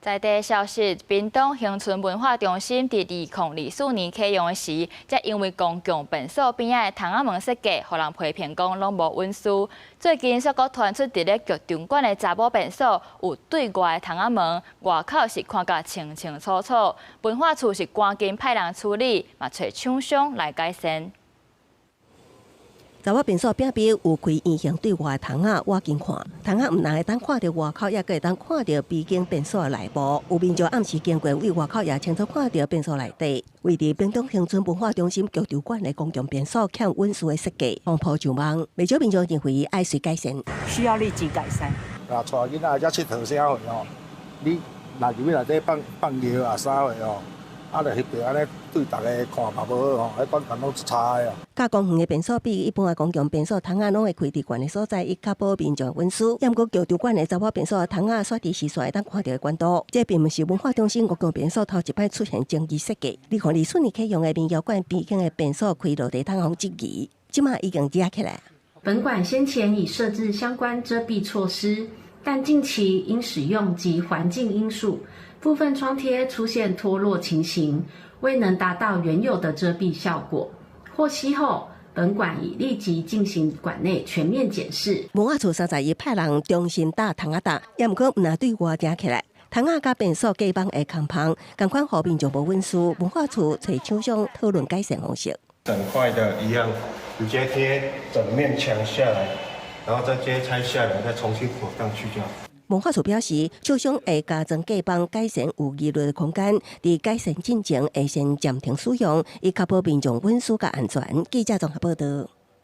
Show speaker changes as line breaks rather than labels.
在地消息，屏東恆春文化中心在2024年啟用時，才因為公共便所邊仔的窗仔門設計，予人批評講攏無溫書。最近卻閣傳出佇咧劇場館的查某便所有對外的窗仔門，外口是看甲清清楚楚。文化處是趕緊派人處理，嘛找廠商來改善。
查某便所壁邊有開圓形對外的窗仔，我近看，窗仔唔但會當看到外口，也閣會當看到邊間便所的內部。有民眾暗時經過，為外口也清楚看到便所內底。位於屏東恆春文化中心劇場館的公共便所欠溫書的設計，風波上網，不少民眾認為愛須改善，需要立即改善。
啊，帶囡仔才佚佗啥貨哦，你若入去內底放尿啊啥貨哦。啊，就翕着安尼對大家看嘛無好吼，迄觀感攏出差的哦。加工園的便所比一般的公共便所窗仔攏會開佇懸的所在，以確保民眾溫書。抑毋過劇場館的查某便所的窗仔，煞佇視線會當看到的關度，這並毋是文化中心公共便所頭一擺出現爭議設計。你看2024年啟用的民謠館邊間的便所開落地窗風質疑，即馬已經遮起來。
本館先前已設置相關遮蔽措施，但近期因使用及環境因素，部分窗貼出現脫落情形，未能達到原有的遮蔽效果。獲悉後，本館已立即進行館內全面檢視。
文化處31派人重新打窗仔搭，也毋過毋若對外遮起來。窗仔甲便所隔板的空棚，同款互民眾無溫書。文化處找廠商討論改善方式。
整塊的一樣，直接貼整面牆下來，然後再接拆下來，再重新補上去就好。
文化處表示，廠商會加裝隔板，改善有議論的空間。在改善進前，會先暫停使用，以確保民眾溫書甲安全。記者綜合報道。